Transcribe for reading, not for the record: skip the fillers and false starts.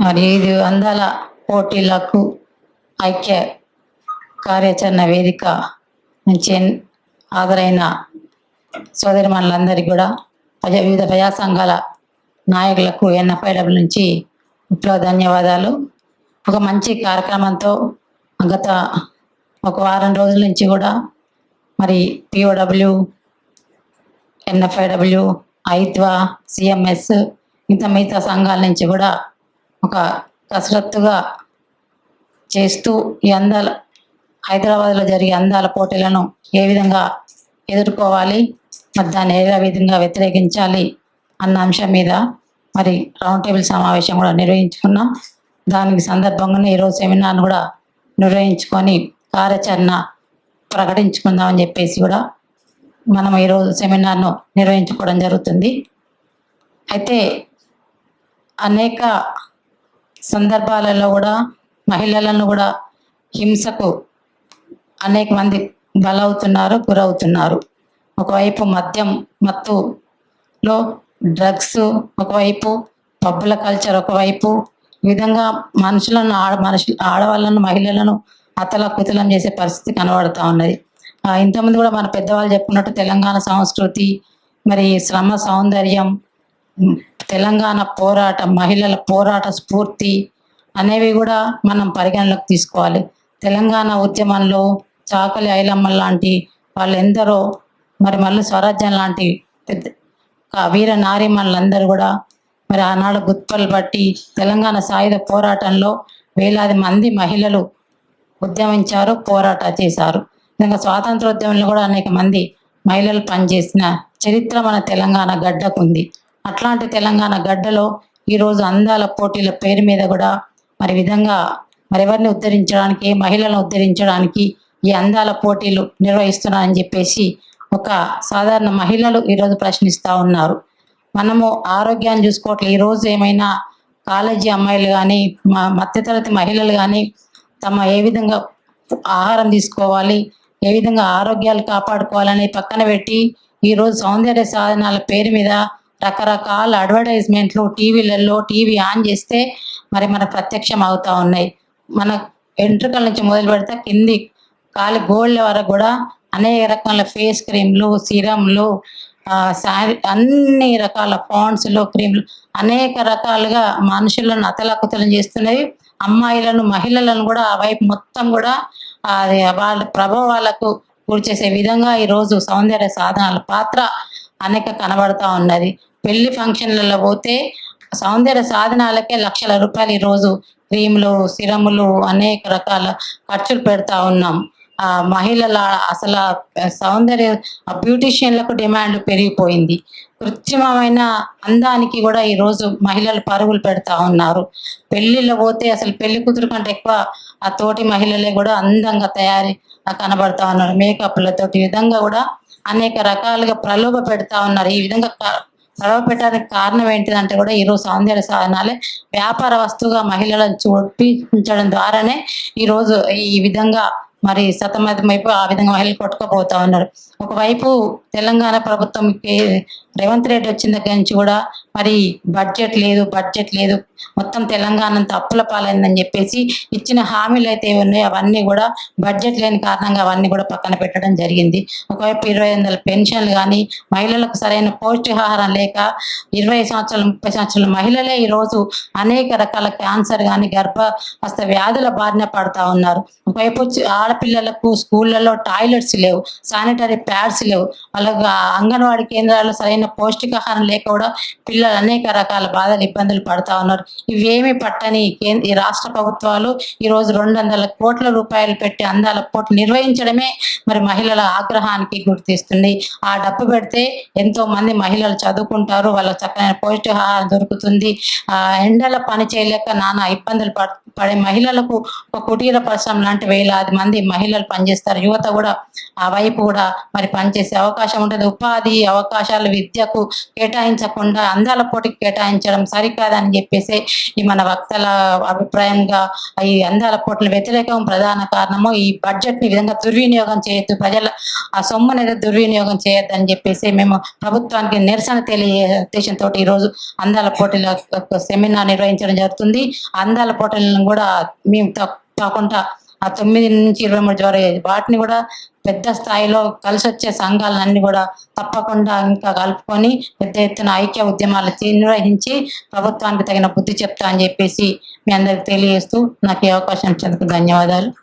మరి ఇది అందాల పోటీలకు ఐక్య కార్యాచరణ వేదిక నుంచి హాజరైన సోదరిమణులందరికీ కూడా వివిధ ప్రజా సంఘాల నాయకులకు ఎన్ఎఫ్ఐడబ్ల్యూ నుంచి విప్లవ ధన్యవాదాలు. ఒక మంచి కార్యక్రమంతో గత ఒక వారం రోజుల నుంచి కూడా మరి పిఓడబ్ల్యూ, ఎన్ఎఫ్ఐడబ్ల్యూ, ఐద్వా, సిఎంఎస్ మిగతా సంఘాల నుంచి కూడా ఒక కసరత్తుగా చేస్తూ ఈ అందాల హైదరాబాద్లో జరిగే అందాల పోటీలను ఏ విధంగా ఎదుర్కోవాలి, మరి దాన్ని ఏ విధంగా వ్యతిరేకించాలి అన్న అంశం మీద మరి రౌండ్ టేబుల్ సమావేశం కూడా నిర్వహించుకున్నాం. దానికి సందర్భంగానే ఈరోజు సెమినార్ను కూడా నిర్వహించుకొని కార్యాచరణ ప్రకటించుకుందామని చెప్పేసి కూడా మనం ఈరోజు సెమినార్ను నిర్వహించుకోవడం జరుగుతుంది. అయితే అనేక సందర్భాలలో కూడా మహిళలను కూడా హింసకు అనేక మంది బలవుతున్నారు, గురవుతున్నారు. ఒకవైపు మద్యం మత్తులో డ్రగ్స్, ఒకవైపు పబ్బుల కల్చర్, ఒకవైపు ఈ విధంగా ఆడవాళ్ళను మహిళలను అతలకుతలం చేసే పరిస్థితి కనబడుతూ ఉన్నది. ఇంతకుముందు కూడా మన పెద్దవాళ్ళు చెప్పుకున్నట్టు తెలంగాణ సంస్కృతి, మరి శ్రమ సౌందర్యం, తెలంగాణ పోరాటం, మహిళల పోరాట స్ఫూర్తి అనేవి కూడా మనం పరిగణలోకి తీసుకోవాలి. తెలంగాణ ఉద్యమంలో చాకలి ఐలమ్మ లాంటి వాళ్ళు ఎందరో, మరి మళ్ళీ స్వరాజ్యం లాంటి పెద్ద వీర నారీమణులందరూ కూడా మరి ఆనాడు గుత్పలు బట్టి తెలంగాణ సాయుధ పోరాటంలో వేలాది మంది మహిళలు ఉద్యమించారు, పోరాట చేశారు. విధంగా స్వాతంత్రోద్యమంలో కూడా అనేక మంది మహిళలు పనిచేసిన చరిత్ర మన తెలంగాణ గడ్డకు ఉంది. అట్లాంటి తెలంగాణ గడ్డలో ఈరోజు అందాల పోటీల పేరు మీద కూడా మరి విధంగా ఎవరిని ఉద్ధరించడానికి, మహిళలను ఉద్ధరించడానికి ఈ అందాల పోటీలు నిర్వహిస్తున్నారని చెప్పేసి ఒక సాధారణ మహిళలు ఈరోజు ప్రశ్నిస్తూ ఉన్నారు. మనము ఆరోగ్యాన్ని చూసుకోవట్లేదు. ఈరోజు ఏమైనా కాలేజీ అమ్మాయిలు కానీ, మధ్యతరగతి మహిళలు కానీ ఏ విధంగా ఆహారం తీసుకోవాలి, ఏ విధంగా ఆరోగ్యాలు కాపాడుకోవాలని పక్కన పెట్టి ఈరోజు సౌందర్య సాధనాల పేరు మీద రకరకాల అడ్వర్టైజ్మెంట్లు టీవీలలో టీవీ ఆన్ చేస్తే మరి మనకు ప్రత్యక్షం అవుతా ఉన్నాయి. మన వెంట్రుకల నుంచి మొదలు పెడితే కింది కాలి గోళ్ళ వరకు కూడా అనేక రకాల ఫేస్ క్రీమ్లు, సిరంలు, అన్ని రకాల పాండ్స్లు, క్రీమ్లు అనేక రకాలుగా మనుషులను అతలకుతలం చేస్తున్నవి. అమ్మాయిలను, మహిళలను కూడా ఆ వైపు మొత్తం కూడా వాళ్ళ ప్రభావాలకు గురి చేసే విధంగా ఈరోజు సౌందర్య సాధనాల పాత్ర అనేక కనబడతా ఉన్నది. పెళ్లి ఫంక్షన్లలో పోతే సౌందర్య సాధనాలకే లక్షల రూపాయలు ఈరోజు క్రీములు, సిరములు అనేక రకాల ఖర్చులు పెడతా ఉన్నాం. మహిళల అసలు సౌందర్య బ్యూటీషియన్లకు డిమాండ్ పెరిగిపోయింది. కృత్రిమమైన అందానికి కూడా ఈరోజు మహిళలు పరుగులు పెడతా ఉన్నారు. పెళ్లిలో పోతే అసలు పెళ్లి కూతురు కంటే ఎక్కువ ఆ తోటి మహిళలే కూడా అందంగా తయారీ కనబడతా ఉన్నారు. మేకప్లతోటి విధంగా కూడా అనేక రకాలుగా ప్రలోభ పెడతా ఉన్నారు. ఈ విధంగా ప్రలోభ పెట్టడానికి కారణం ఏంటిదంటే కూడా ఈరోజు సౌందర్య సాధనాలే వ్యాపార వస్తువుగా మహిళలను చూపించడం ద్వారానే ఈరోజు ఈ విధంగా మరి సతమతమైపు ఆ విధంగా మహిళలు కొట్టుకుపోతా ఉన్నారు. ఒకవైపు తెలంగాణ ప్రభుత్వం రేవంత్ రెడ్డి వచ్చిన దగ్గర నుంచి కూడా మరి బడ్జెట్ లేదు, మొత్తం తెలంగాణ అంతా అప్పుల పాలైందని చెప్పేసి ఇచ్చిన హామీలు అయితే ఉన్నాయో అవన్నీ కూడా బడ్జెట్ లేని కారణంగా అవన్నీ కూడా పక్కన పెట్టడం జరిగింది. ఒకవైపు 2500 పెన్షన్లు కానీ, మహిళలకు సరైన పౌష్టికాహారం లేక 20 సంవత్సరాలు 30 సంవత్సరాల మహిళలే ఈరోజు అనేక రకాల క్యాన్సర్ కానీ, గర్భస్థ వ్యాధుల బారిన పడతా ఉన్నారు. ఒకవైపు ఆడపిల్లలకు స్కూళ్ళలో టాయిలెట్స్ లేవు, శానిటరీ ప్యాడ్స్ లేవు, వాళ్ళకు అంగన్వాడీ కేంద్రాల్లో సరైన పౌష్టికాహారం లేక కూడా పిల్లలు అనేక రకాల బాధలు, ఇబ్బందులు పడతా ఉన్నారు. ఇవేమి పట్టని ఈ రాష్ట్ర ప్రభుత్వాలు ఈరోజు 200 కోట్ల రూపాయలు పెట్టి అందాల పోటీ నిర్వహించడమే మరి మహిళల ఆగ్రహానికి గుర్తిస్తుంది. ఆ డబ్బు పెడితే ఎంతో మంది మహిళలు చదువుకుంటారు, వాళ్ళకి చక్కని పౌష్టికాహారం దొరుకుతుంది. ఎండల పని చేయలేక నానా ఇబ్బందులు పడే మహిళలకు ఒక కుటీర పరిశ్రమ లాంటి వేలాది మంది మహిళలు పనిచేస్తారు. యువత కూడా ఆ వైపు కూడా మరి పనిచేసే అవకాశం ఉంటుంది. ఉపాధి అవకాశాలు, విద్య విద్యకు కేటాయించకుండా అందాల పోటీకి కేటాయించడం సరికాదని చెప్పేసి ఈ మన వక్తల అభిప్రాయంగా ఈ అందాల పోటీల వ్యతిరేకం ప్రధాన కారణము. ఈ బడ్జెట్ ని విధంగా దుర్వినియోగం చేయొద్దు, ప్రజల ఆ సొమ్ముని ఏదో దుర్వినియోగం చేయొద్దు అని చెప్పేసి మేము ప్రభుత్వానికి నిరసన తెలియ ఉద్దేశంతో ఈరోజు అందాల పోటీల సెమినార్ నిర్వహించడం జరుగుతుంది. అందాల పోటీలను కూడా మేము కాకుండా ఆ 9 నుంచి 23 వరకు వాటిని కూడా పెద్ద స్థాయిలో కలిసి వచ్చే సంఘాలన్నీ కూడా తప్పకుండా ఇంకా కలుపుకొని పెద్ద ఎత్తున ఐక్య ఉద్యమాలు నిర్వహించి ప్రభుత్వానికి తగిన బుద్ధి చెప్తా అని చెప్పేసి మీ అందరికి తెలియజేస్తూ నాకు ఈ అవకాశం ఇచ్చినందుకు ధన్యవాదాలు.